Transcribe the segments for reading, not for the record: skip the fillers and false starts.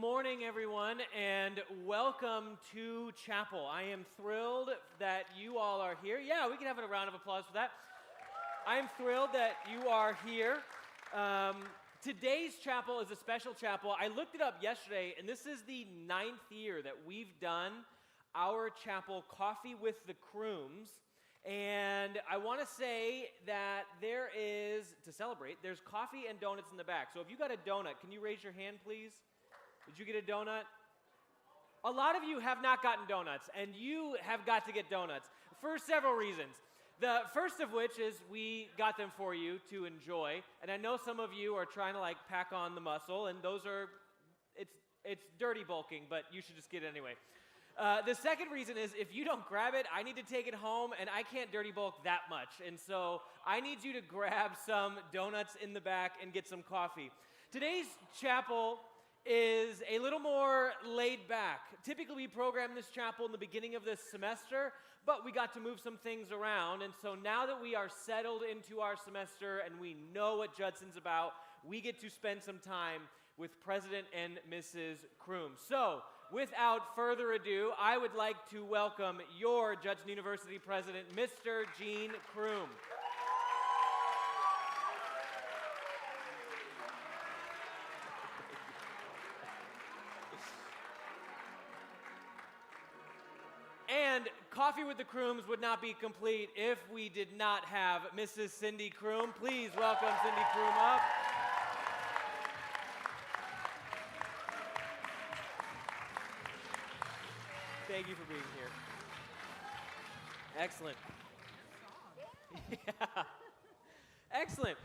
Morning, everyone, and welcome to chapel. I am thrilled that you all are here. Yeah, we can have a round of applause for that. I am thrilled that you are here. Today's chapel is a special chapel. I looked it up yesterday, and this is the 9th year that we've done our chapel, Coffee with the Crumes. And I want to say that there is, to celebrate, there's coffee and donuts in the back. So if you got a donut, can you raise your hand, please? Did you get a donut? A lot of you have not gotten donuts, and you have got to get donuts for several reasons. The first of which is we got them for you to enjoy, and I know some of you are trying to pack on the muscle, and those are, it's dirty bulking, but you should just get it anyway. The second reason is if you don't grab it, I need to take it home, and I can't dirty bulk that much, and so I need you to grab some donuts in the back and get some coffee. Today's chapel is a little more laid back. Typically, we program this chapel in the beginning of this semester, but we got to move some things around, and so now that we are settled into our semester and we know what Judson's about, we get to spend some time with President and Mrs. Crumes. So, without further ado, I would like to welcome your Judson University President, Mr. Gene Crume. And Coffee with the Crumes would not be complete if we did not have Mrs. Cindy Crume. Please welcome Cindy Crume up. Thank you for being here. Excellent. Yeah. Excellent.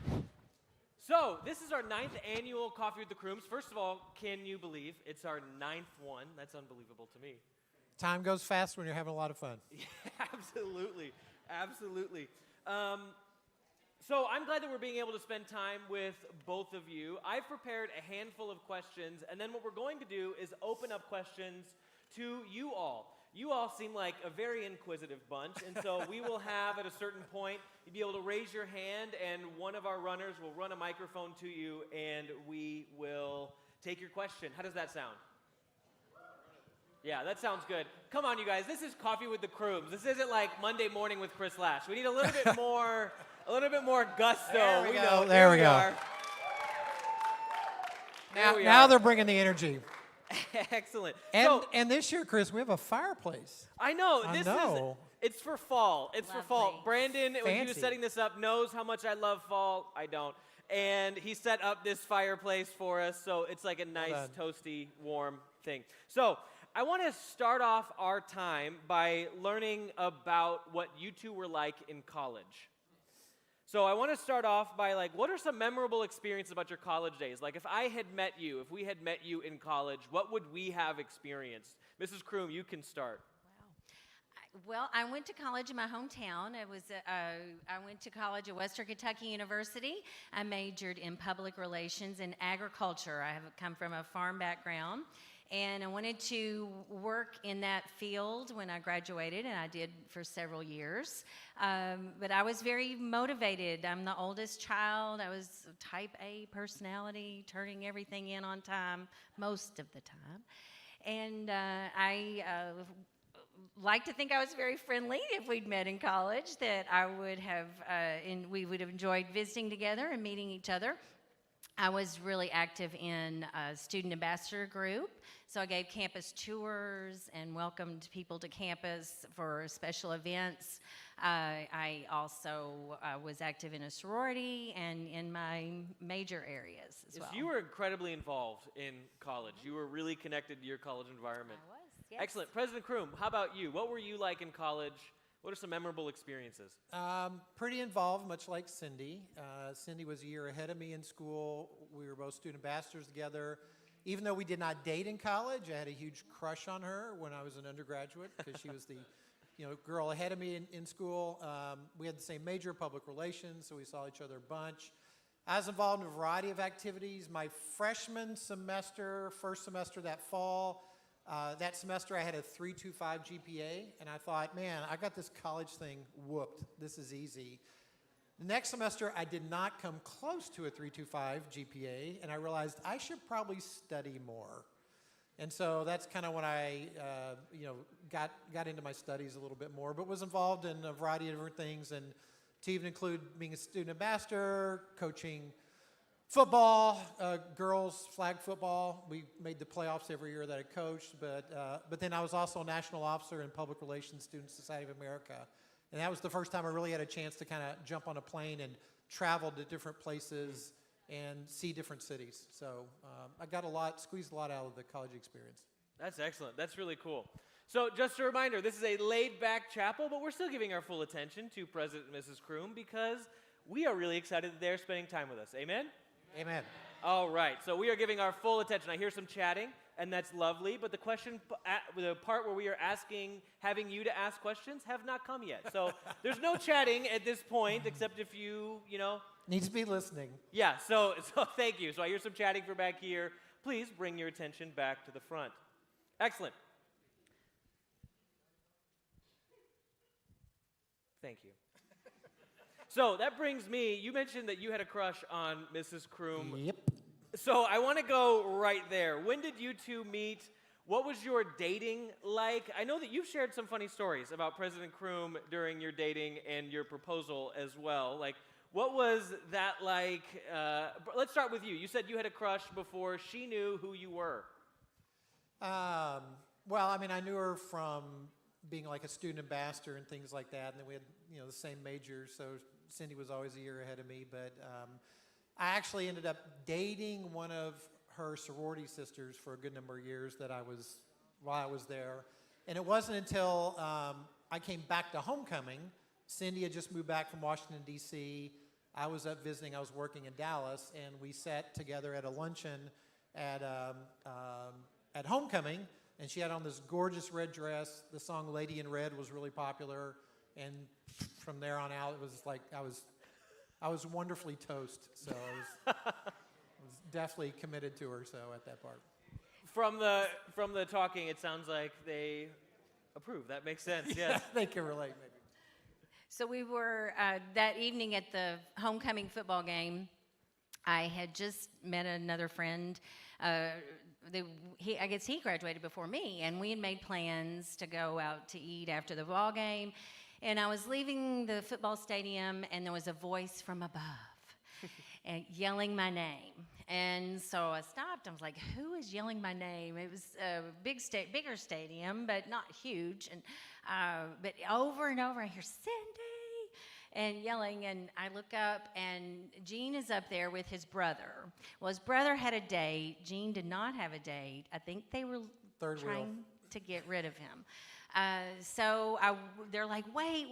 So, this is our 9th annual Coffee with the Crumes. First of all, can you believe it's our 9th one? That's unbelievable to me. Time goes fast when you're having a lot of fun. Yeah, absolutely. Absolutely. So I'm glad that we're being able to spend time with both of you. I've prepared a handful of questions, and then what we're going to do is open up questions to you all. You all seem like a very inquisitive bunch, and so we will have, at a certain point, you'll be able to raise your hand, and one of our runners will run a microphone to you, and we will take your question. How does that sound? Yeah, that sounds good. Come on, you guys. This is Coffee with the Crumes. This isn't like Monday Morning with Chris Lash. We need a little bit more, gusto. There we go. Know. There we go. Are. Now they're bringing the energy. Excellent. And this year, Chris, we have a fireplace. I know. It's for fall. It's Lovely. for fall. Brandon, when he was Fancy. setting this up, knows how much I love fall. I don't. And he set up this fireplace for us, so it's like a nice, toasty, warm thing. So I want to start off our time by learning about what you two were like in college. So I want to start off by what are some memorable experiences about your college days? Like if we had met you in college, what would we have experienced? Mrs. Crume, you can start. Wow. Well, I went to college in my hometown. I went to college at Western Kentucky University. I majored in public relations and agriculture. I have come from a farm background. And I wanted to work in that field when I graduated, and I did for several years. But I was very motivated. I'm the oldest child. I was type A personality, turning everything in on time most of the time. And I like to think I was very friendly if we'd met in college, that I would have, we would have enjoyed visiting together and meeting each other. I was really active in a student ambassador group, so I gave campus tours and welcomed people to campus for special events. I also was active in a sorority and in my major areas as well. So you were incredibly involved in college. You were really connected to your college environment. I was, yes. Excellent. President Crume, how about you? What were you like in college? What are some memorable experiences? Pretty involved, much like Cindy. Cindy was a year ahead of me in school. We were both student ambassadors together. Even though we did not date in college, I had a huge crush on her when I was an undergraduate because she was the girl ahead of me in school. We had the same major, public relations, so we saw each other a bunch. I was involved in a variety of activities. My freshman semester, first semester that fall, that semester I had a 3.25 GPA, and I thought, man, I got this college thing whooped. This is easy. The next semester, I did not come close to a 3.25 GPA, and I realized I should probably study more. And so that's kind of when I, got into my studies a little bit more, but was involved in a variety of different things, and to even include being a student ambassador, coaching football, girls flag football. We made the playoffs every year that I coached, but then I was also a national officer in public relations, Student Society of America. And that was the first time I really had a chance to kind of jump on a plane and travel to different places and see different cities. So I squeezed a lot out of the college experience. That's excellent. That's really cool. So just a reminder, this is a laid-back chapel, but we're still giving our full attention to President and Mrs. Crume because we are really excited that they're spending time with us. Amen? Amen. All right, so we are giving our full attention. I hear some chatting, and that's lovely, but the part where we are having you to ask questions have not come yet. So there's no chatting at this point, except if you Needs to be listening. Yeah, so thank you. So I hear some chatting from back here. Please bring your attention back to the front. Excellent. Thank you. So that brings me, you mentioned that you had a crush on Mrs. Crume. Yep. So I want to go right there. When did you two meet? What was your dating like? I know that you've shared some funny stories about President Crume during your dating and your proposal as well. Like, what was that like? Let's start with you. You said you had a crush before she knew who you were. Well, I mean, I knew her from being like a student ambassador and things like that, and then we had, the same majors, so Cindy was always a year ahead of me, but I actually ended up dating one of her sorority sisters for a good number of years while I was there, and it wasn't until I came back to homecoming. Cindy had just moved back from Washington, D.C. I was up visiting. I was working in Dallas, and we sat together at a luncheon at homecoming, and she had on this gorgeous red dress. The song Lady in Red was really popular, and from there on out, it was like I was wonderfully toast, so I was definitely committed to her, so at that part. From the talking, it sounds like they approve. That makes sense, yes. Yeah, they can relate, maybe. So we were, that evening at the homecoming football game, I had just met another friend. I guess he graduated before me, and we had made plans to go out to eat after the ball game. And I was leaving the football stadium, and there was a voice from above and yelling my name. And so I stopped. I was like, who is yelling my name? It was a bigger stadium, but not huge. And but over and over, I hear Cindy and yelling. And I look up, and Gene is up there with his brother. Well, his brother had a date. Gene did not have a date. I think they were trying to get rid of him. So they're like, wait,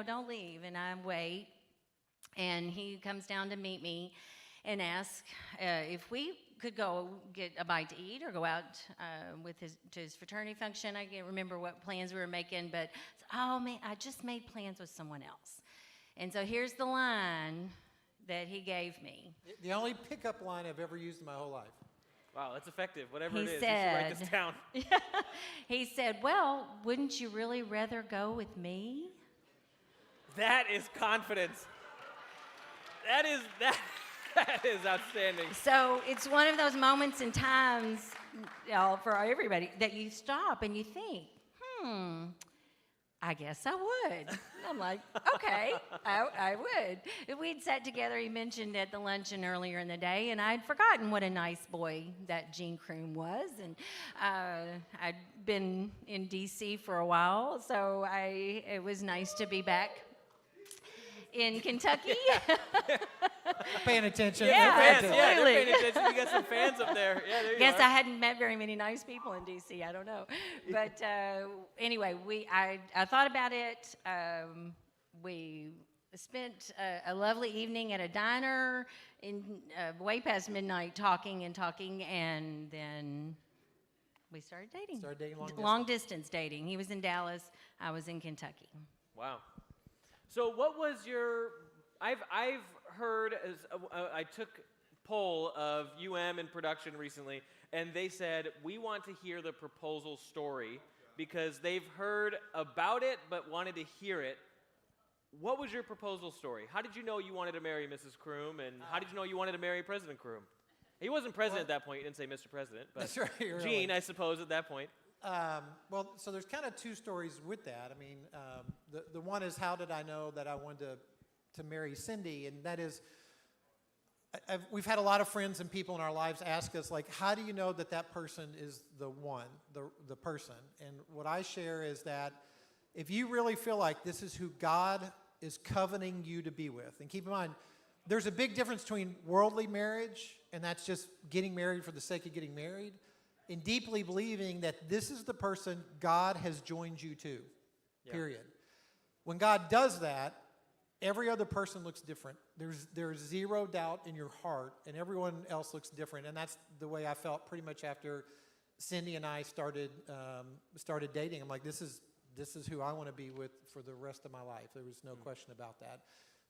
don't leave. And I wait. And he comes down to meet me and ask if we could go get a bite to eat or go out to his fraternity function. I can't remember what plans we were making, but, oh, man, I just made plans with someone else. And so here's the line that he gave me. The only pickup line I've ever used in my whole life. Wow, that's effective. Whatever He it is, said, you should write this down. He said, well, wouldn't you really rather go with me? That is confidence. That is outstanding. So it's one of those moments in times, for everybody, that you stop and you think, I guess I would. And I'm like, okay, I would. We'd sat together, he mentioned at the luncheon earlier in the day, and I'd forgotten what a nice boy that Gene Crume was. And I'd been in D.C. for a while, so it was nice to be back in Kentucky. Paying attention. Yeah, Fans, absolutely. yeah, they're paying attention. You got some fans up there. Yeah, there you Guess are. I hadn't met very many nice people in D.C. I don't know, but anyway, I thought about it. We spent a lovely evening at a diner in way past midnight, talking, and then we started dating. Started dating long distance dating. He was in Dallas. I was in Kentucky. Wow. So what was your? I've heard as I took poll of in production recently, and they said we want to hear the proposal story because they've heard about it but wanted to hear it. What was your proposal story? How did you know you wanted to marry Mrs. Crume, and how did you know you wanted to marry President Crume? He wasn't president at that point. You didn't say Mr. President. But That's right. Really. Gene, I suppose, at that point. Well, so there's kind of two stories with that. I mean, the one is how did I know that I wanted to marry Cindy, and that is, we've had a lot of friends and people in our lives ask us, like, how do you know that that person is the one, the person? And what I share is that if you really feel like this is who God is covenanting you to be with, and keep in mind, there's a big difference between worldly marriage, and that's just getting married for the sake of getting married, and deeply believing that this is the person God has joined you to, period. When God does that, every other person looks different. There's zero doubt in your heart, and everyone else looks different. And that's the way I felt pretty much after Cindy and I started dating. I'm like, this is who I want to be with for the rest of my life. There was no question about that.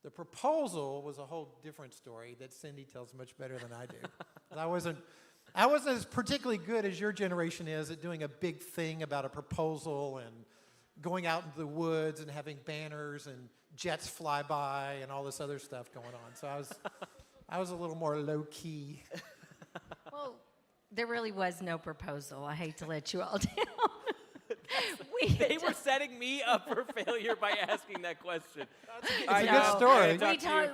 The proposal was a whole different story that Cindy tells much better than I do. I wasn't as particularly good as your generation is at doing a big thing about a proposal and going out into the woods and having banners and jets fly by and all this other stuff going on. So I was a little more low key. Well, there really was no proposal. I hate to let you all down. They were setting me up for failure by asking that question. It's a good story.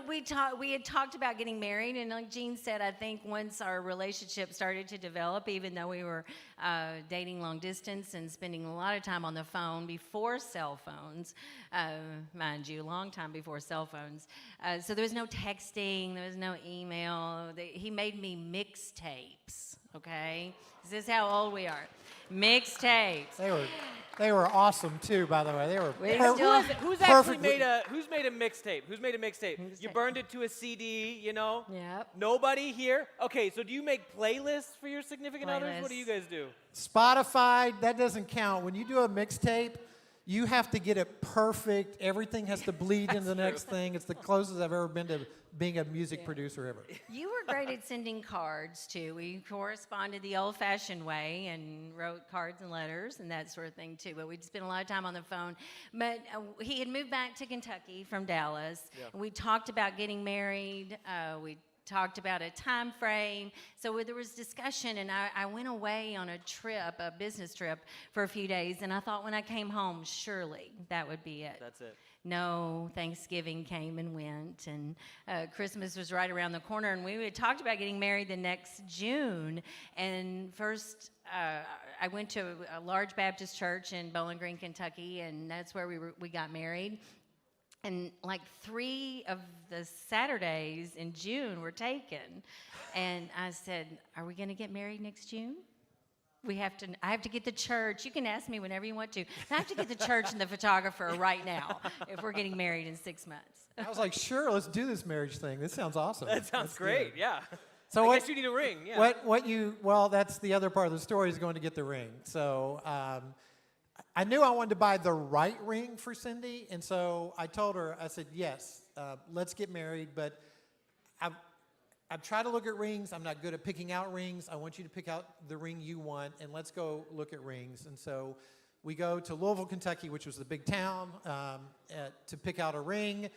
We had talked about getting married, and like Gene said, I think once our relationship started to develop, even though we were dating long distance and spending a lot of time on the phone before cell phones, mind you, a long time before cell phones. So there was no texting, there was no email. He made me mixtapes, okay? This is how old we are. Mixtapes. They were awesome too, by the way. They were Who's actually made a mixtape? Who's made a mixtape? You burned it to a CD, you know? Yep. Nobody here? Okay, so do you make playlists for your significant others? What do you guys do? Spotify, that doesn't count. When you do a mixtape, you have to get it perfect. Everything has to bleed into the next thing. It's the closest I've ever been to being a music producer ever. You were great at sending cards, too. We corresponded the old-fashioned way and wrote cards and letters and that sort of thing, too. But we'd spend a lot of time on the phone. But he had moved back to Kentucky from Dallas. Yeah. And we talked about getting married. We talked about a time frame. So there was discussion, and I went away on a trip, a business trip, for a few days. And I thought when I came home, surely that would be it. That's it. No, Thanksgiving came and went, and Christmas was right around the corner, and we had talked about getting married the next June. And first, I went to a large Baptist church in Bowling Green, Kentucky, and that's where we got married. And like 3 of the Saturdays in June were taken, and I said, "Are we going to get married next June?" I have to get the church. You can ask me whenever you want to. I have to get the church and the photographer right now if we're getting married in 6 months. I was like, sure, let's do this marriage thing. This sounds awesome. That sounds great, good. Yeah. So I guess you need a ring, yeah. Well, that's the other part of the story is going to get the ring. So I knew I wanted to buy the right ring for Cindy, and so I told her, I said, yes, let's get married, but I've tried to look at rings. I'm not good at picking out rings. I want you to pick out the ring you want, and let's go look at rings. And so we go to Louisville, Kentucky, which was the big town, to pick out a ring.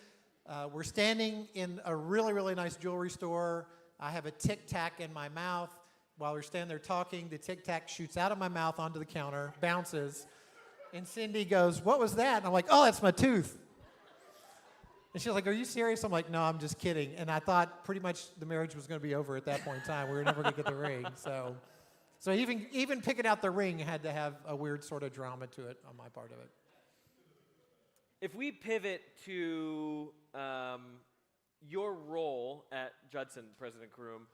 We're standing in a really, really nice jewelry store. I have a Tic Tac in my mouth. While we're standing there talking, the Tic Tac shoots out of my mouth onto the counter, bounces, and Cindy goes, "What was that?" And I'm like, "Oh, that's my tooth." And she's like, "Are you serious?" I'm like, "No, I'm just kidding." And I thought pretty much the marriage was going to be over at that point in time. We were never going to get the ring. So even picking out the ring had to have a weird sort of drama to it on my part of it. If we pivot to your role at Judson, President Crume,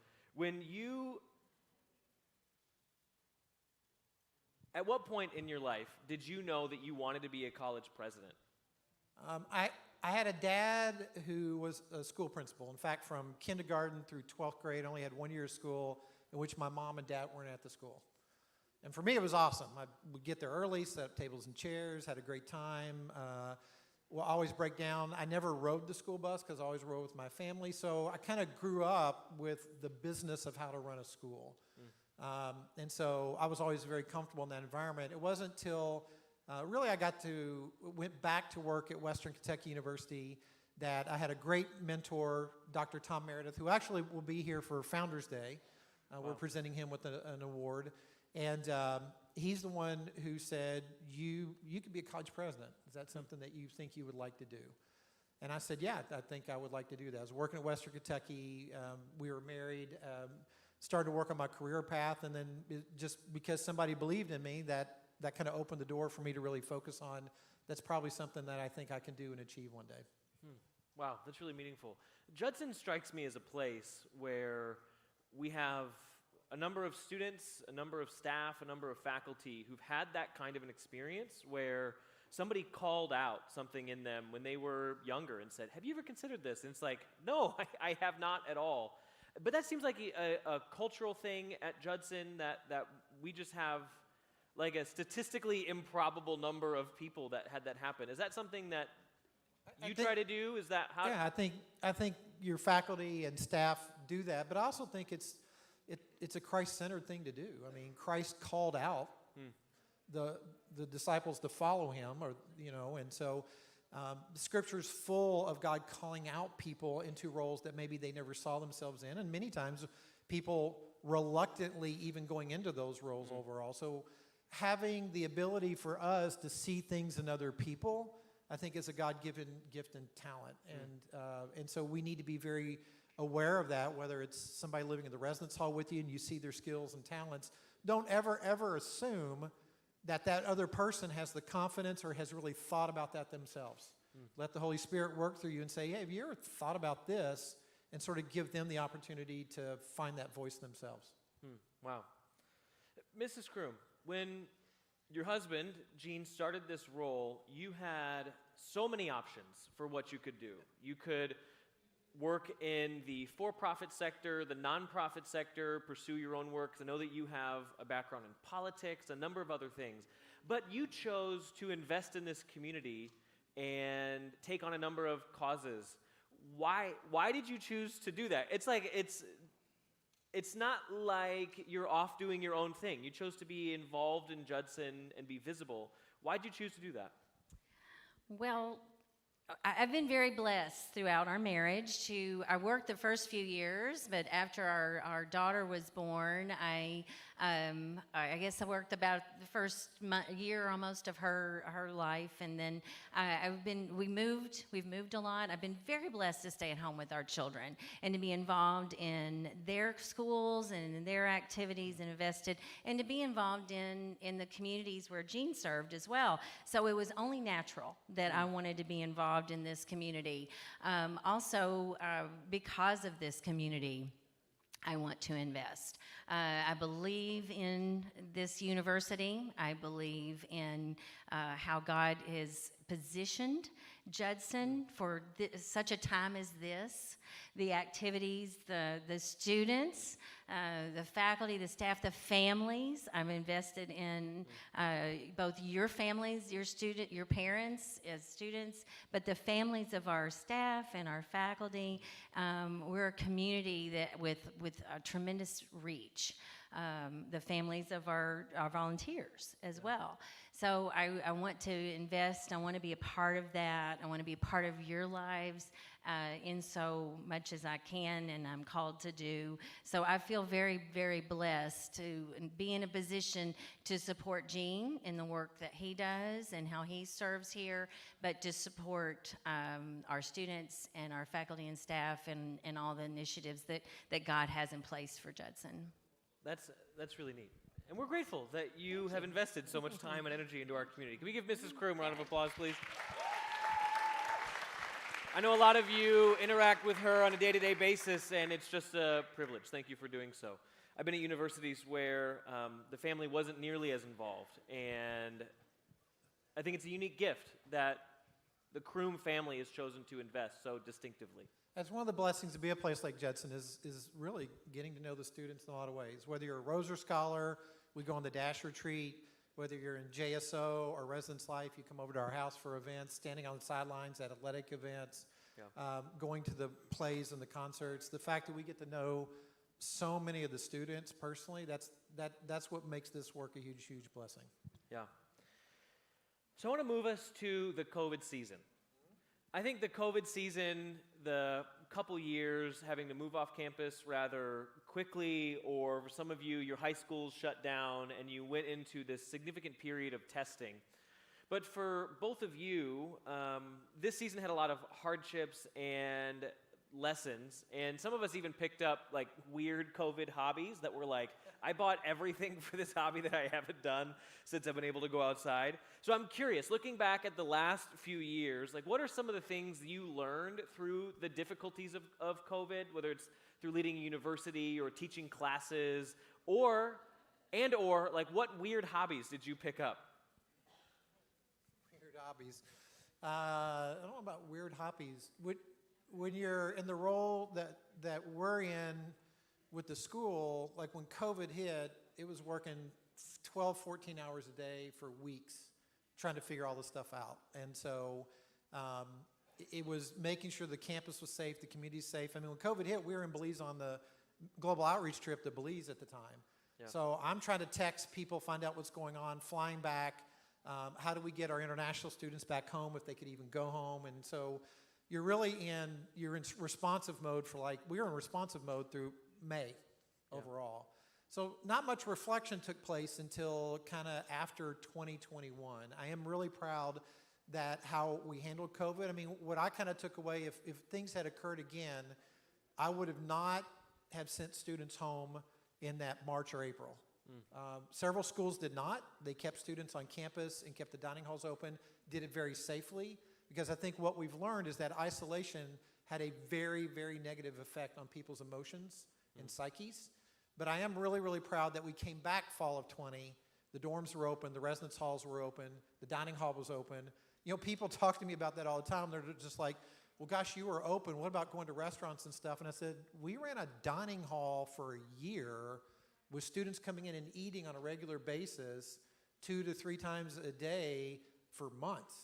at what point in your life did you know that you wanted to be a college president? I had a dad who was a school principal. In fact, from kindergarten through 12th grade, I only had 1 year of school in which my mom and dad weren't at the school. And for me, it was awesome. I would get there early, set up tables and chairs, had a great time. Will always break down. I never rode the school bus because I always rode with my family. So I kind of grew up with the business of how to run a school. And so I was always very comfortable in that environment. It wasn't till really I went back to work at Western Kentucky University that I had a great mentor, Dr. Tom Meredith, who actually will be here for Founders Day We're presenting him with an award. And he's the one who said, you could be a college president. Is that something that you think you would like to do? And I said, yeah, I think I would like to do that. I was working at Western Kentucky. We were married, started to work on my career path. And then just because somebody believed in me, that kind of opened the door for me to really focus on. That's probably something that I think I can do and achieve one day. Wow, that's really meaningful. Judson strikes me as a place where we have a number of students, a number of staff, a number of faculty who've had that kind of an experience where somebody called out something in them when they were younger and said, have you ever considered this? And it's like, no, I have not at all. But that seems like a cultural thing at Judson that we just have like a statistically improbable number of people that had that happen. Is that something that you try to do? Is that how? Yeah, I think your faculty and staff do that, but I also think it's a Christ-centered thing to do. I mean, Christ called out the disciples to follow him, and so the Scripture's full of God calling out people into roles that maybe they never saw themselves in, and many times people reluctantly even going into those roles overall. So having the ability for us to see things in other people, I think, is a God-given gift and talent, and so we need to be very aware of that. Whether it's somebody living in the residence hall with you and you see their skills and talents, don't ever assume that other person has the confidence or has really thought about that themselves. Let the Holy Spirit work through you and say, hey, have you ever thought about this? And sort of give them the opportunity to find that voice themselves. Wow. Mrs. Crume, when your husband, Gene, started this role, you had so many options for what you could do. You could work in the for-profit sector, the nonprofit sector, pursue your own work. 'Cause I know that you have a background in politics, a number of other things. But you chose to invest in this community and take on a number of causes. Why did you choose to do that? It's like it's not like you're off doing your own thing. You chose to be involved in Judson and be visible. Why did you choose to do that? Well, I've been very blessed throughout our marriage. I worked the first few years, but after our daughter was born, I guess I worked about the first year almost of her life, and then we've moved a lot. I've been very blessed to stay at home with our children and to be involved in their schools and in their activities and invested, and to be involved in the communities where Gene served as well. So it was only natural that I wanted to be involved in this community. Also, because of this community, I want to invest. I believe in this university. I believe in how God has positioned Judson for such a time as this. The activities, the students, the faculty, the staff, the families. I'm invested in both your families, your parents as students, but the families of our staff and our faculty. We're a community that with a tremendous reach. The families of our volunteers as well. So I want to invest. I want to be a part of that. I want to be a part of your lives in so much as I can and I'm called to do. So I feel very, very blessed to be in a position to support Gene in the work that he does and how he serves here, but to support our students and our faculty and staff and all the initiatives that God has in place for Judson. That's really neat. And we're grateful that you have invested so much time and energy into our community. Can we give Mrs. Crume a round of applause, please? I know a lot of you interact with her on a day-to-day basis, and it's just a privilege. Thank you for doing so. I've been at universities where the family wasn't nearly as involved, and I think it's a unique gift that the Crume family has chosen to invest so distinctively. That's one of the blessings to be a place like Judson is really getting to know the students in a lot of ways. Whether you're a Roser Scholar, we go on the Dash Retreat. Whether you're in JSO or Residence Life, you come over to our house for events, standing on the sidelines at athletic events, going to the plays and the concerts. The fact that we get to know so many of the students personally, that's what makes this work a huge, huge blessing. Yeah. So I want to move us to the COVID season. I think the COVID season, the couple years having to move off campus rather quickly, or for some of you, your high schools shut down and you went into this significant period of testing. But for both of you, this season had a lot of hardships and lessons, and some of us even picked up like weird COVID hobbies that were like, I bought everything for this hobby that I haven't done since I've been able to go outside. So I'm curious, looking back at the last few years, like what are some of the things you learned through the difficulties of COVID, whether it's through leading a university or teaching classes, or like what weird hobbies did you pick up? Weird hobbies. I don't know about weird hobbies. When you're in the role that we're in with the school, like when COVID hit, it was working 12, 14 hours a day for weeks trying to figure all this stuff out. And so it was making sure the campus was safe, the community's safe. I mean, when COVID hit, we were in Belize on the global outreach trip to Belize at the time. Yeah. So I'm trying to text people, find out what's going on, flying back. How do we get our international students back home if they could even go home? And so you're in responsive mode we were in responsive mode through May overall. So not much reflection took place until kind of after 2021. I am really proud that how we handled COVID. I mean, what I kind of took away, if things had occurred again, I would have not have sent students home in that March or April. Several schools did not. They kept students on campus and kept the dining halls open, did it very safely, because I think what we've learned is that isolation had a very, very negative effect on people's emotions and psyches. But I am really, really proud that we came back fall of 20. The dorms were open, the residence halls were open, the dining hall was open. You know, people talk to me about that all the time. They're just like, well, gosh, you were open. What about going to restaurants and stuff? And I said, we ran a dining hall for a year with students coming in and eating on a regular basis 2 to 3 times a day for months.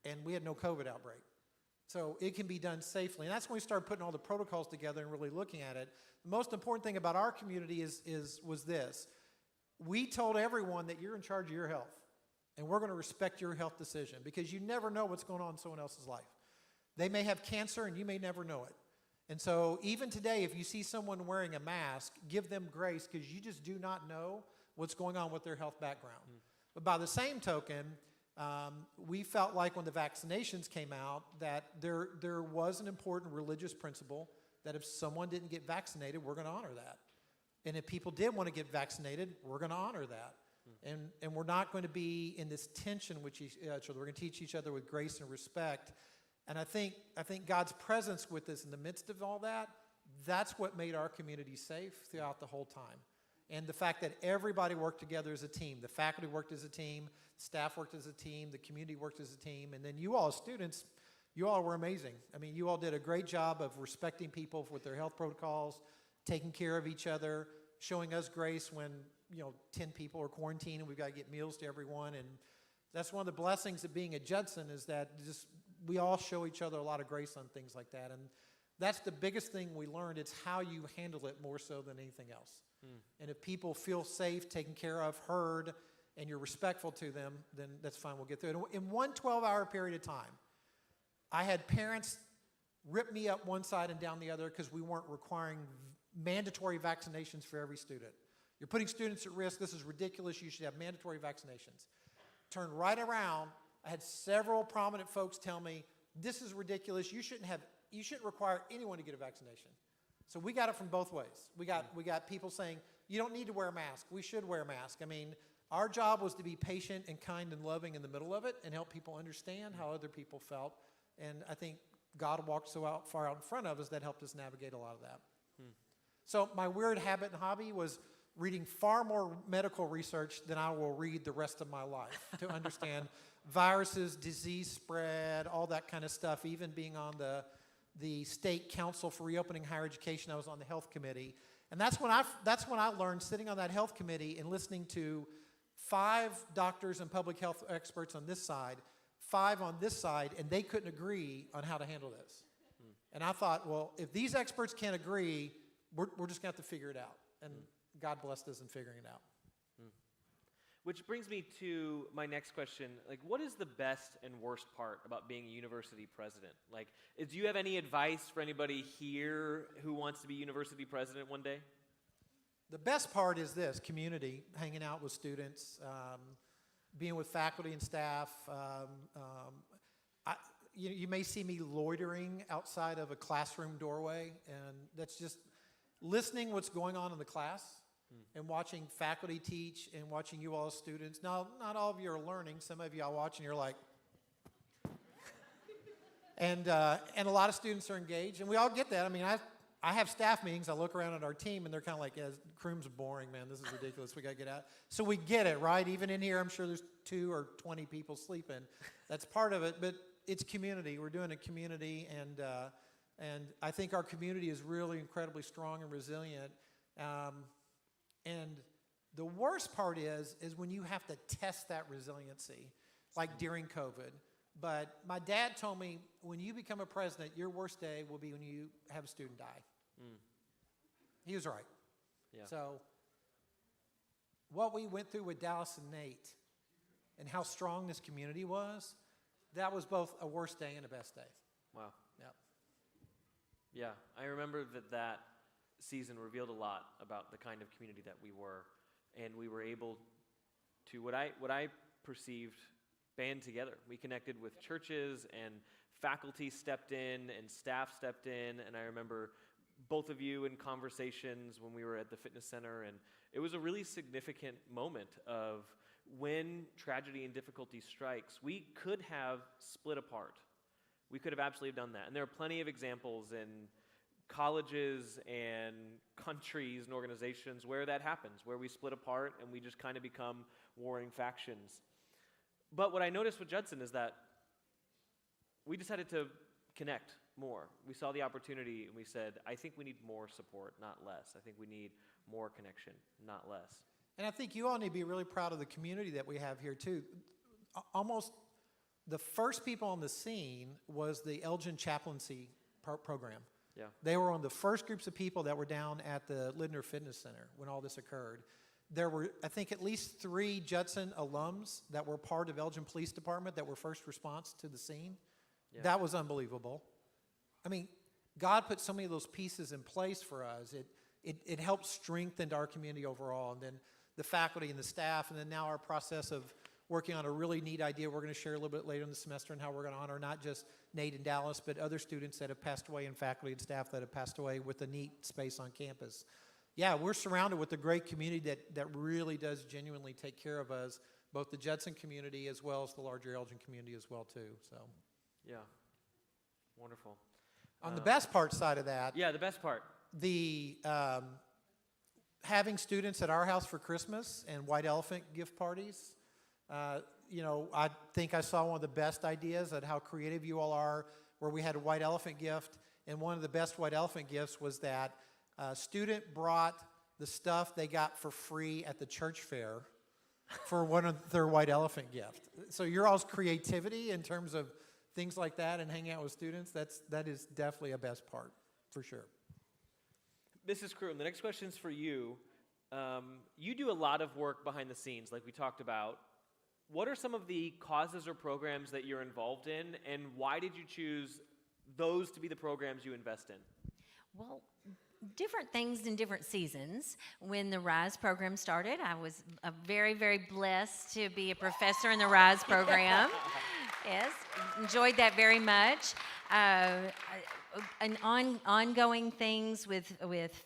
And we had no COVID outbreak. So it can be done safely. And that's when we started putting all the protocols together and really looking at it. The most important thing about our community was this. We told everyone that you're in charge of your health. And we're going to respect your health decision, because you never know what's going on in someone else's life. They may have cancer and you may never know it. And so even today, if you see someone wearing a mask, give them grace, because you just do not know what's going on with their health background. But by the same token, we felt like when the vaccinations came out that there was an important religious principle that if someone didn't get vaccinated, we're going to honor that. And if people did want to get vaccinated, we're going to honor that. And we're not going to be in this tension with each other. We're going to teach each other with grace and respect. And I think God's presence with us in the midst of all that, that's what made our community safe throughout the whole time. And the fact that everybody worked together as a team. The faculty worked as a team, staff worked as a team, the community worked as a team, and then you all as students, you all were amazing. I mean, you all did a great job of respecting people with their health protocols, taking care of each other, showing us grace when 10 people are quarantined and we've got to get meals to everyone. And that's one of the blessings of being at Judson, is that we all show each other a lot of grace on things like that. And that's the biggest thing we learned. It's how you handle it more so than anything else. And if people feel safe, taken care of, heard, and you're respectful to them, then that's fine. We'll get through it. In one 12-hour period of time, I had parents rip me up one side and down the other because we weren't requiring mandatory vaccinations for every student. You're putting students at risk. This is ridiculous. You should have mandatory vaccinations. Turned right around. I had several prominent folks tell me, this is ridiculous. You shouldn't require anyone to get a vaccination. So we got it from both ways. We got people saying, you don't need to wear a mask. We should wear a mask. I mean, our job was to be patient and kind and loving in the middle of it and help people understand how other people felt. And I think God walked so far out in front of us that helped us navigate a lot of that. So my weird habit and hobby was reading far more medical research than I will read the rest of my life to understand viruses, disease spread, all that kind of stuff. Even being on the State Council for Reopening Higher Education, I was on the health committee. And that's when I learned, sitting on that health committee and listening to 5 doctors and public health experts on this side, 5 on this side, and they couldn't agree on how to handle this. And I thought, well, if these experts can't agree, we're just going to have to figure it out. And God blessed us in figuring it out. Which brings me to my next question. Like, what is the best and worst part about being a university president? Like, do you have any advice for anybody here who wants to be university president one day? The best part is this, community, hanging out with students, being with faculty and staff. You may see me loitering outside of a classroom doorway, and that's just listening what's going on in the class and watching faculty teach and watching you all as students. Now, not all of you are learning. Some of you are watching, you're like, and a lot of students are engaged, and we all get that. I mean, I have staff meetings. I look around at our team, and they're kind of like, yeah, Crumes is boring, man. This is ridiculous. We got to get out. So we get it, right? Even in here, I'm sure there's 2 or 20 people sleeping. That's part of it, but it's community. We're doing a community, and I think our community is really incredibly strong and resilient. And the worst part is when you have to test that resiliency, like during COVID. But my dad told me, when you become a president, your worst day will be when you have a student die. He was right. Yeah. So what we went through with Dallas and Nate and how strong this community was, that was both a worst day and a best day. Wow. Yep. Yeah, I remember that season revealed a lot about the kind of community that we were, and we were able to, what I perceived, band together. We connected with churches, and faculty stepped in, and staff stepped in, and I remember both of you in conversations when we were at the fitness center, and it was a really significant moment of when tragedy and difficulty strikes, we could have split apart. We could have absolutely done that. And there are plenty of examples in colleges and countries and organizations where that happens, where we split apart and we just kind of become warring factions. But what I noticed with Judson is that we decided to connect more. We saw the opportunity and we said, I think we need more support, not less. I think we need more connection, not less. And I think you all need to be really proud of the community that we have here too. Almost the first people on the scene was the Elgin chaplaincy program. Yeah. They were one of the first groups of people that were down at the Lidner Fitness Center when all this occurred. There were, I think, at least 3 Judson alums that were part of Elgin Police Department that were first response to the scene. Yeah. That was unbelievable. I mean, God put so many of those pieces in place for us. It helped strengthen our community overall. And then the faculty and the staff, and then now our process of working on a really neat idea we're going to share a little bit later in the semester, and how we're going to honor not just Nate and Dallas, but other students that have passed away and faculty and staff that have passed away with a neat space on campus. Yeah, we're surrounded with a great community that really does genuinely take care of us, both the Judson community as well as the larger Elgin community as well too. So, yeah, wonderful. On the best part side of that, yeah, the best part, the having students at our house for Christmas and White Elephant gift parties. I think I saw one of the best ideas at how creative you all are, where we had a White Elephant gift, and one of the best White Elephant gifts was that a student brought the stuff they got for free at the church fair for one of their White Elephant gift. So your all's creativity in terms of things like that and hanging out with students, that is definitely a best part, for sure. Mrs. Crume, the next question is for you. You do a lot of work behind the scenes, like we talked about. What are some of the causes or programs that you're involved in, and why did you choose those to be the programs you invest in? Well, different things in different seasons. When the RISE program started, I was very, very blessed to be a professor in the RISE program. Yes, enjoyed that very much. And ongoing things with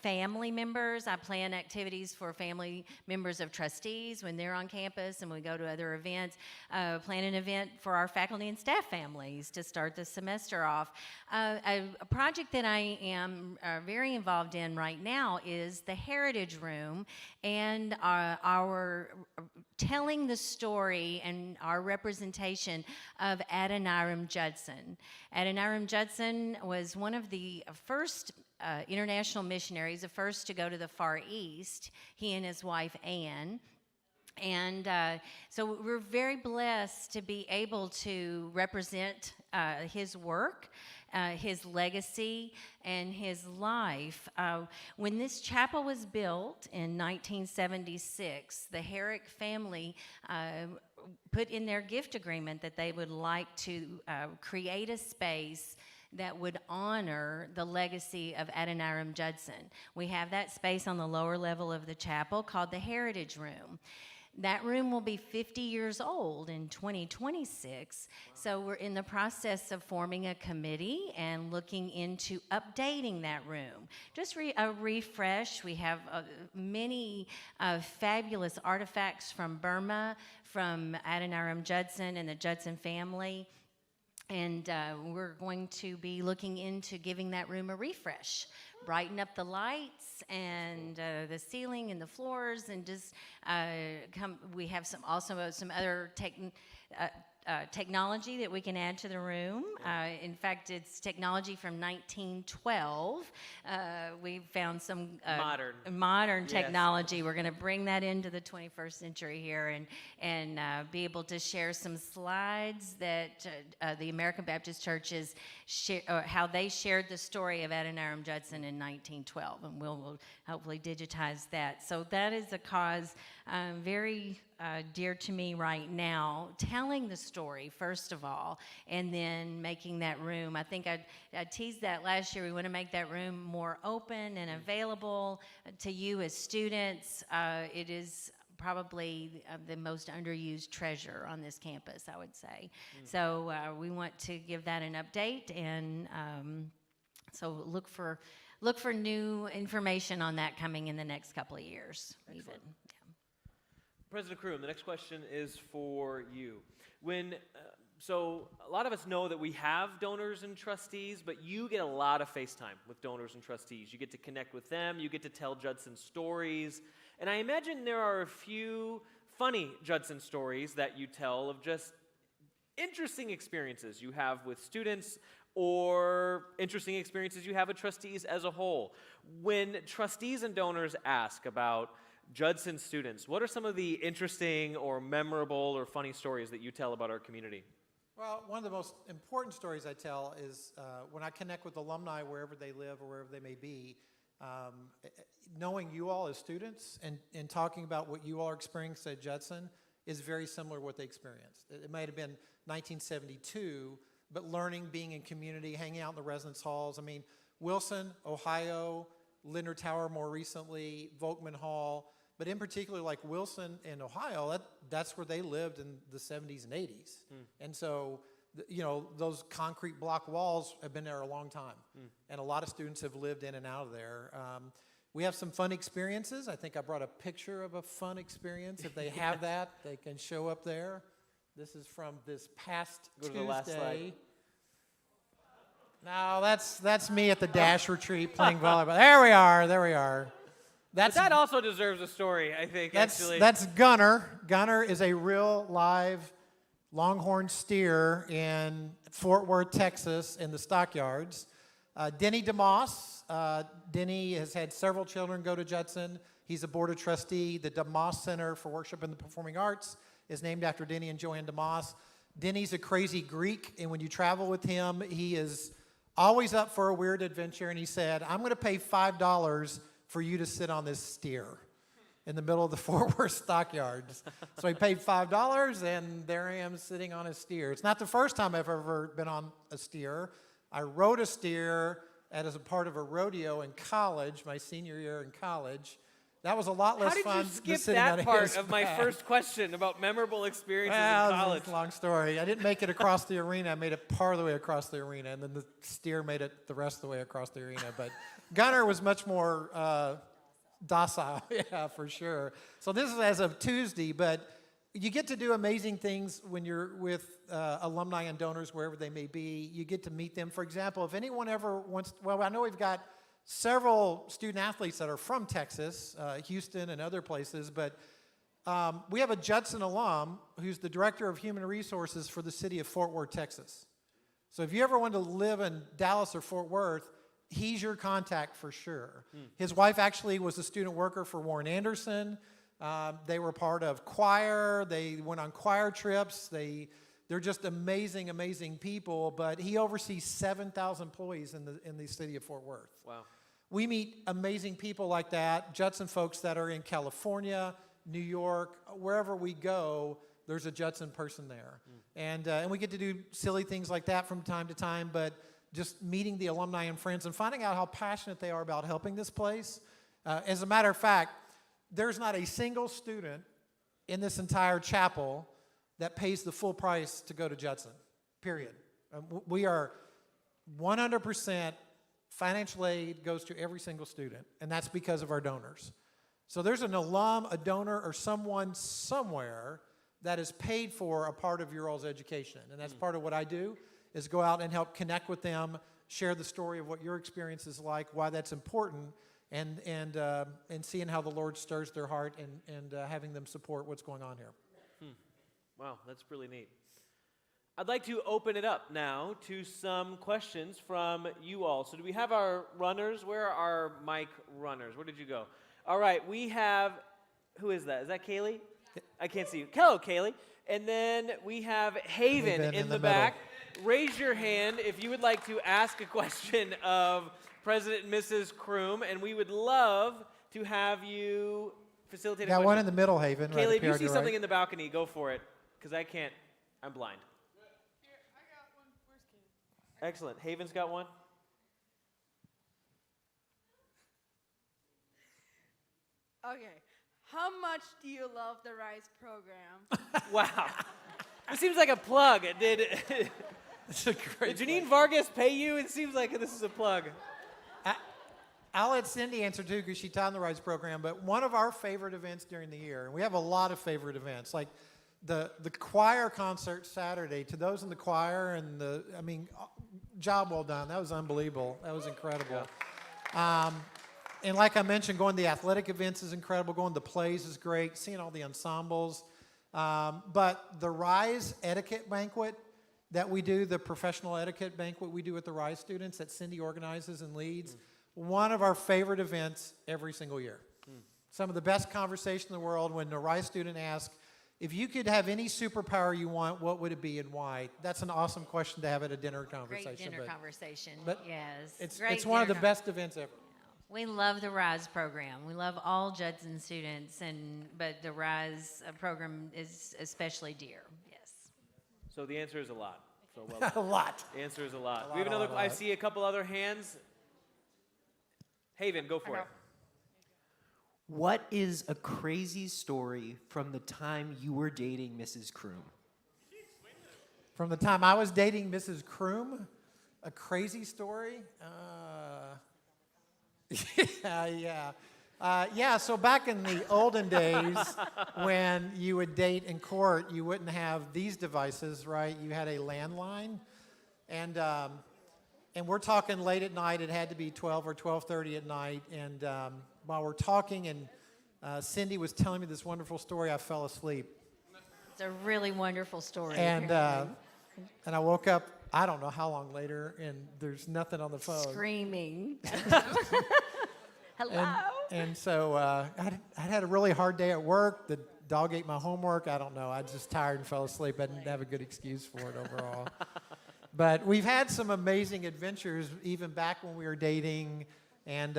family members. I plan activities for family members of trustees when they're on campus, and we go to other events. Plan an event for our faculty and staff families to start the semester off. A project that I am very involved in right now is the Heritage Room, and our telling the story and our representation of Adoniram Judson. Adoniram Judson was one of the first international missionaries, the first to go to the Far East, he and his wife Anne. And so we're very blessed to be able to represent his work, his legacy, and his life. When this chapel was built in 1976, the Herrick family put in their gift agreement that they would like to create a space that would honor the legacy of Adoniram Judson. We have that space on the lower level of the chapel called the Heritage Room. That room will be 50 years old in 2026. Wow. So we're in the process of forming a committee and looking into updating that room. Just a refresh. We have many fabulous artifacts from Burma, from Adoniram Judson and the Judson family. And we're going to be looking into giving that room a refresh, brighten up the lights and the ceiling and the floors, and just we have some other technology that we can add to the room. In fact, it's technology from 1912. We found some modern technology. Yes. We're going to bring that into the 21st century here and be able to share some slides that the American Baptist churches how they shared the story of Adoniram Judson in 1912, and we'll hopefully digitize that. So that is a cause very dear to me right now, telling the story first of all, and then making that room. I think I teased that last year. We want to make that room more open and available to you as students. It is probably the most underused treasure on this campus, I would say. So we want to give that an update, and so look for new information on that coming in the next couple of years. Even. Yeah. President Crumes, the next question is for you. So a lot of us know that we have donors and trustees, but you get a lot of FaceTime with donors and trustees. You get to connect with them. You get to tell Judson stories. And I imagine there are a few funny Judson stories that you tell of just interesting experiences you have with students or interesting experiences you have with trustees as a whole. When trustees and donors ask about Judson students, what are some of the interesting or memorable or funny stories that you tell about our community? Well, one of the most important stories I tell is when I connect with alumni wherever they live or wherever they may be, knowing you all as students and talking about what you all are experiencing at Judson is very similar to what they experienced. It might have been 1972, but learning, being in community, hanging out in the residence halls. I mean, Wilson, Ohio, Linder Tower more recently, Volkman Hall, but in particular, like Wilson and Ohio, that's where they lived in the 70s and 80s. And so, those concrete block walls have been there a long time. And a lot of students have lived in and out of there. We have some fun experiences. I think I brought a picture of a fun experience. If they have that, they can show up there. This is from this past Tuesday. To the last slide. No, that's me at the Dash Retreat playing volleyball. There we are. That also deserves a story, I think, actually. That's Gunner. Gunner is a real live longhorn steer in Fort Worth, Texas, in the stockyards. Denny DeMoss. Denny has had several children go to Judson. He's a board of trustee. The DeMoss Center for Worship and the Performing Arts is named after Denny and Joanne DeMoss. Denny's a crazy Greek, and when you travel with him, he is always up for a weird adventure, and he said, I'm going to pay $5 for you to sit on this steer in the middle of the Fort Worth stockyards. So he paid $5, and there I am sitting on a steer. It's not the first time I've ever been on a steer. I rode a steer as a part of a rodeo in college, my senior year in college. That was a lot less fun. How did you skip that part of my first question about memorable experiences in college? That's a long story. I didn't make it across the arena. I made it part of the way across the arena, and then the steer made it the rest of the way across the arena. But Gunner was much more docile, yeah, for sure. So this is as of Tuesday, but you get to do amazing things when you're with alumni and donors, wherever they may be. You get to meet them. For example, if anyone ever wants, well, I know we've got several student athletes that are from Texas, Houston and other places, but we have a Judson alum who's the director of human resources for the city of Fort Worth, Texas. So if you ever want to live in Dallas or Fort Worth, he's your contact for sure. His wife actually was a student worker for Warren Anderson. They were part of choir. They went on choir trips. They're just amazing, amazing people, but he oversees 7,000 employees in the city of Fort Worth. Wow. We meet amazing people like that, Judson folks that are in California, New York, wherever we go, there's a Judson person there. And we get to do silly things like that from time to time, but just meeting the alumni and friends and finding out how passionate they are about helping this place. As a matter of fact, there's not a single student in this entire chapel that pays the full price to go to Judson, period. We are 100% financial aid goes to every single student, and that's because of our donors. So there's an alum, a donor, or someone somewhere that is paid for a part of your all's education. And that's part of what I do, is go out and help connect with them, share the story of what your experience is like, why that's important, and seeing how the Lord stirs their heart and having them support what's going on here. Wow, that's really neat. I'd like to open it up now to some questions from you all. So do we have our runners? Where are our mic runners? Where did you go? All right, we have, who is that? Is that Kaylee? I can't see you. Hello, Kaylee. And then we have Haven in the back. Raise your hand if you would like to ask a question of President and Mrs. Crume, and we would love to have you facilitate a question. Got one in the middle, Haven. Kaylee, right if you up see here, something right? in the balcony, go for it, because I can't. I'm blind. Here, I got one. Where's Katie? Excellent. Haven's got one. Okay. How much do you love the RISE program? Wow. It seems like a plug. Did It's a great Janine Vargas pay you? It seems like this is a plug. I'll let Cindy answer too, because she taught in the RISE program, but one of our favorite events during the year, and we have a lot of favorite events, like the choir concert Saturday, to those in the choir, and job well done. That was unbelievable. That was incredible. And like I mentioned, going to the athletic events is incredible. Going to the plays is great. Seeing all the ensembles. But the RISE etiquette banquet that we do, the professional etiquette banquet we do with the RISE students that Cindy organizes and leads, one of our favorite events every single year. Some of the best conversation in the world when a RISE student asks, if you could have any superpower you want, what would it be and why? That's an awesome question to have at a dinner conversation. Great dinner conversation, but yes. It's one of the best events ever. We love the RISE program. We love all Judson students, but the RISE program is especially dear, yes. So the answer is a lot. So well done. A lot. The answer is a lot. A We have lot, a another. lot, a I lot. see a couple other hands. Haven, go for it. What is a crazy story from the time you were dating Mrs. Crume? From the time I was dating Mrs. Crume, a crazy story? Yeah, so back in the olden days, when you would date in court, you wouldn't have these devices, right? You had a landline, and we're talking late at night. It had to be 12 or 12:30 at night, and while we're talking, and Cindy was telling me this wonderful story, I fell asleep. It's a really wonderful story. And I woke up, I don't know how long later, and there's nothing on the phone. Screaming. Hello. And so I had a really hard day at work. The dog ate my homework. I don't know. I was just tired and fell asleep. I didn't have a good excuse for it overall. But we've had some amazing adventures even back when we were dating, and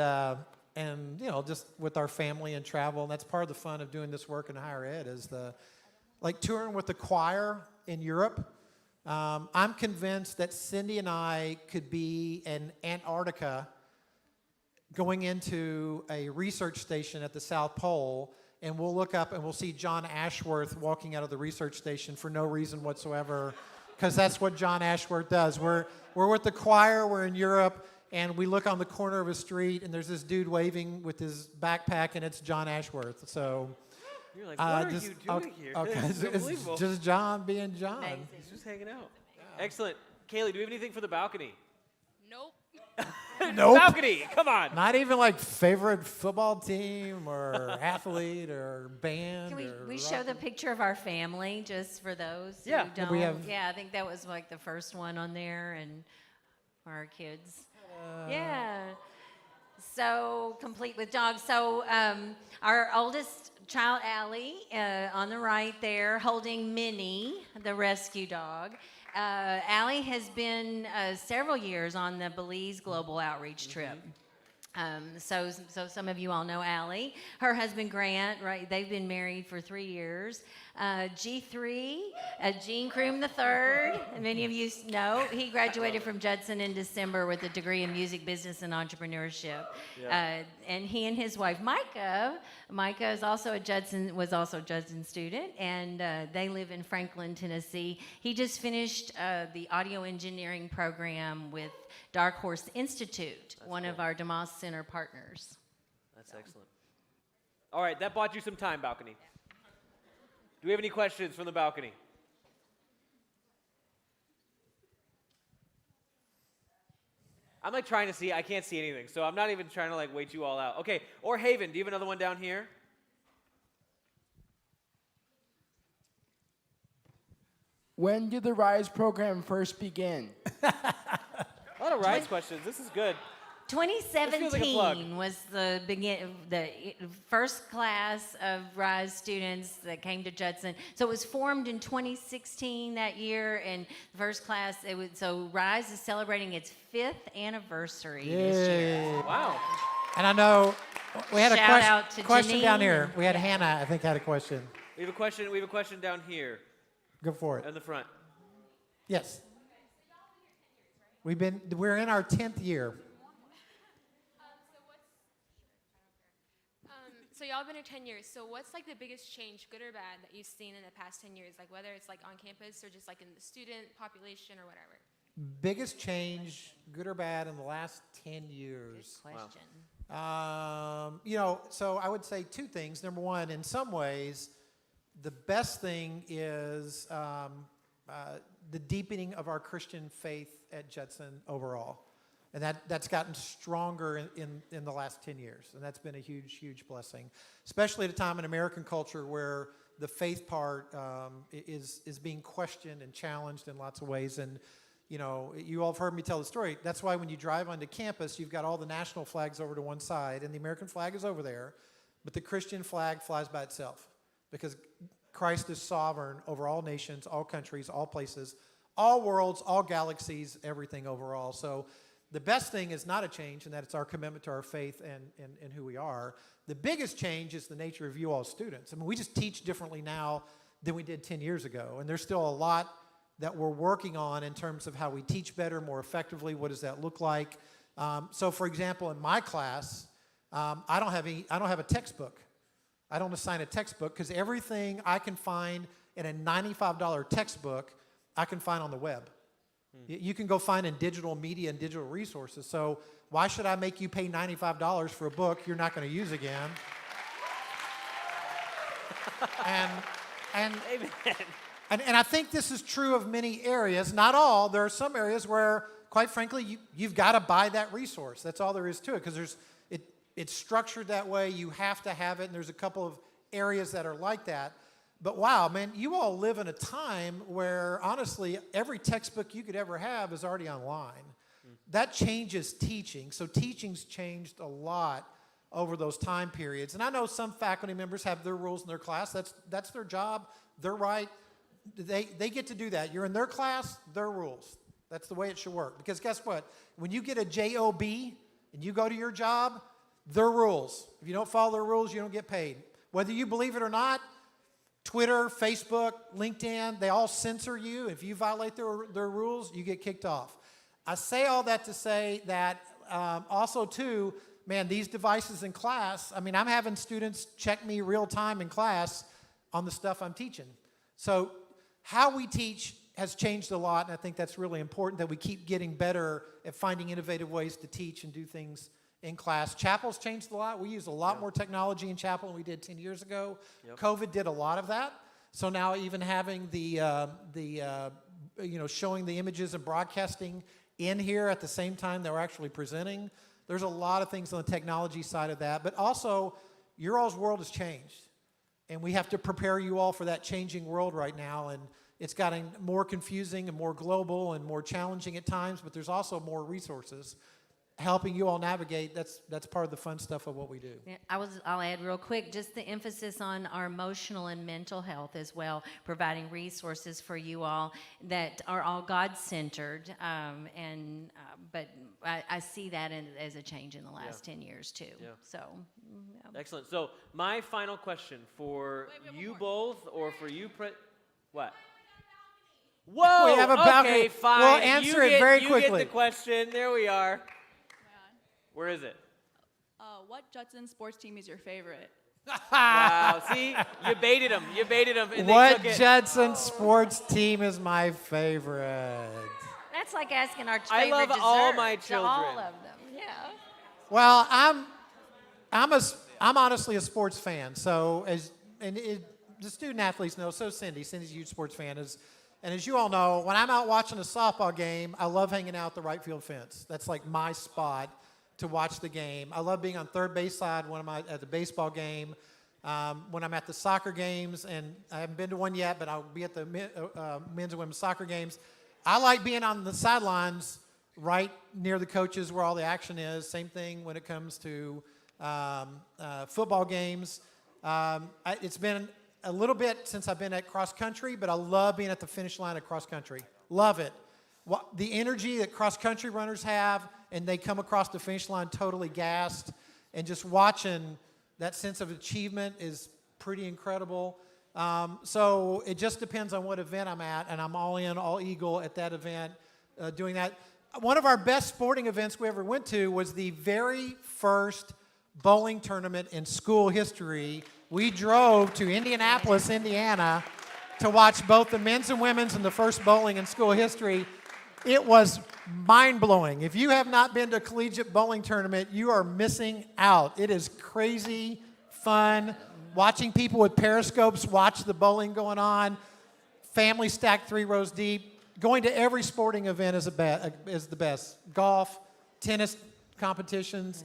just with our family and travel. And that's part of the fun of doing this work in higher ed is like touring with the choir in Europe. I'm convinced that Cindy and I could be in Antarctica going into a research station at the South Pole, and we'll look up and we'll see John Ashworth walking out of the research station for no reason whatsoever, because that's what John Ashworth does. We're with the choir, we're in Europe, and we look on the corner of a street, and there's this dude waving with his backpack, and it's John Ashworth. So You're like, what are you doing here? Okay, This is unbelievable. it's just John being John. Amazing. He's just hanging out. Excellent. Kaylee, do we have anything for the balcony? Nope. Nope. Balcony, come on. Not even like favorite football team or athlete or band. Can or we show the picture of our family just for those Yeah. who don't? We have- Yeah, I think that was like the first one on there, and for our kids. Yeah. So complete with dogs. So our oldest child, Allie, on the right there, holding Minnie, the rescue dog. Allie has been several years on the Belize Global Outreach trip. So some of you all know Allie. Her husband Grant, right? They've been married for 3 years. G3, Gene Crume III. Many of you know he graduated from Judson in December with a degree in music business and entrepreneurship. Yeah. And he and his wife Micah is also was also a Judson student, and they live in Franklin, Tennessee. He just finished the audio engineering program with Dark Horse Institute, one of our DeMoss Center partners. That's excellent. All right, that bought you some time, balcony. Do we have any questions from the balcony? I'm like trying to see, I can't see anything, so I'm not even trying to like wait you all out. Okay, or Haven, do you have another one down here? When did the RISE program first begin? A lot of Rise questions, this is good. This feels like a plug. 2017 was the first class of RISE students that came to Judson. So it was formed in 2016 that year, and the first class, so RISE is celebrating its 5th anniversary this year. Wow. And I know we had Shout out to a question down Janine here. and- We had Hannah, I think, had a question. We have a question down here Go for it. in the front. Yes. We're in our 10th year. So y'all been here 10 years. So what's like the biggest change, good or bad, that you've seen in the past 10 years? Like whether it's like on campus or just like in the student population or whatever. Biggest change, good or bad, in the last 10 years. Good question. So I would say two things. Number one, in some ways, the best thing is the deepening of our Christian faith at Judson overall. And that's gotten stronger in the last 10 years. And that's been a huge, huge blessing, especially at a time in American culture where the faith part is being questioned and challenged in lots of ways. And, you know, you all have heard me tell the story. That's why when you drive onto campus, you've got all the national flags over to one side, and the American flag is over there, but the Christian flag flies by itself because Christ is sovereign over all nations, all countries, all places, all worlds, all galaxies, everything overall. So the best thing is not a change, and that it's our commitment to our faith and who we are. The biggest change is the nature of you all as students. I mean, we just teach differently now than we did 10 years ago, and there's still a lot that we're working on in terms of how we teach better, more effectively. What does that look like? So, for example, in my class, I don't have a textbook. I don't assign a textbook because everything I can find in a $95 textbook, I can find on the web. You can go find in digital media and digital resources. So why should I make you pay $95 for a book you're not going to use again? And I think this is true of many areas. Not all. There are some areas where, quite frankly, you've got to buy that resource. That's all there is to it because it's structured that way. You have to have it, and there's a couple of areas that are like that. But wow, man, you all live in a time where, honestly, every textbook you could ever have is already online. That changes teaching. So teaching's changed a lot over those time periods. And I know some faculty members have their rules in their class. That's their job. They're right. They get to do that. You're in their class, their rules. That's the way it should work. Because guess what? When you get a JOB and you go to your job, their rules. If you don't follow their rules, you don't get paid. Whether you believe it or not, Twitter, Facebook, LinkedIn, they all censor you. If you violate their rules, you get kicked off. I say all that to say that also, too, man, these devices in class, I mean, I'm having students check me real time in class on the stuff I'm teaching. So how we teach has changed a lot, and I think that's really important that we keep getting better at finding innovative ways to teach and do things in class. Chapel's changed a lot. We use a lot more technology in chapel than we did 10 years ago. Yep. COVID did a lot of that. So now even having showing the images and broadcasting in here at the same time that we're actually presenting, there's a lot of things on the technology side of that. But also, your all's world has changed. And we have to prepare you all for that changing world right now. And it's gotten more confusing and more global and more challenging at times, but there's also more resources. helping you all navigate, that's part of the fun stuff of what we do. Yeah, I'll add real quick, just the emphasis on our emotional and mental health as well, providing resources for you all that are all God-centered. But I see that as a change in the last 10 years too. Yeah. So, Excellent. So my final question for you both, or for you, what? Whoa! We have a balcony. Okay, fine. We'll answer it very You quickly. get the question. There we are. Where is it? What Judson sports team is your favorite? Wow. See, you baited them. You baited them. And What they took it. Judson sports team is my favorite? that's like asking our I favorite love all dessert my to children. all of them, yeah. Well, I'm honestly a sports fan. So the student athletes know. So Cindy's a huge sports fan. And as you all know, when I'm out watching a softball game, I love hanging out the right field fence. That's like my spot to watch the game. I love being on third base side when I'm at the baseball game. When I'm at the soccer games, and I haven't been to one yet, but I'll be at the men's and women's soccer games. I like being on the sidelines right near the coaches where all the action is. Same thing when it comes to football games. It's been a little bit since I've been at cross country, but I love being at the finish line at cross country. Love it. The energy that cross country runners have, and they come across the finish line totally gassed, and just watching that sense of achievement is pretty incredible. So it just depends on what event I'm at, and I'm all in, all eagle at that event doing that. One of our best sporting events we ever went to was the very first bowling tournament in school history. We drove to Indianapolis, Indiana, to watch both the men's and women's and the first bowling in school history. It was mind-blowing. If you have not been to a collegiate bowling tournament, you are missing out. It is crazy fun. Watching people with periscopes watch the bowling going on. Family stacked 3 rows deep. Going to every sporting event is the best. Golf, tennis competitions.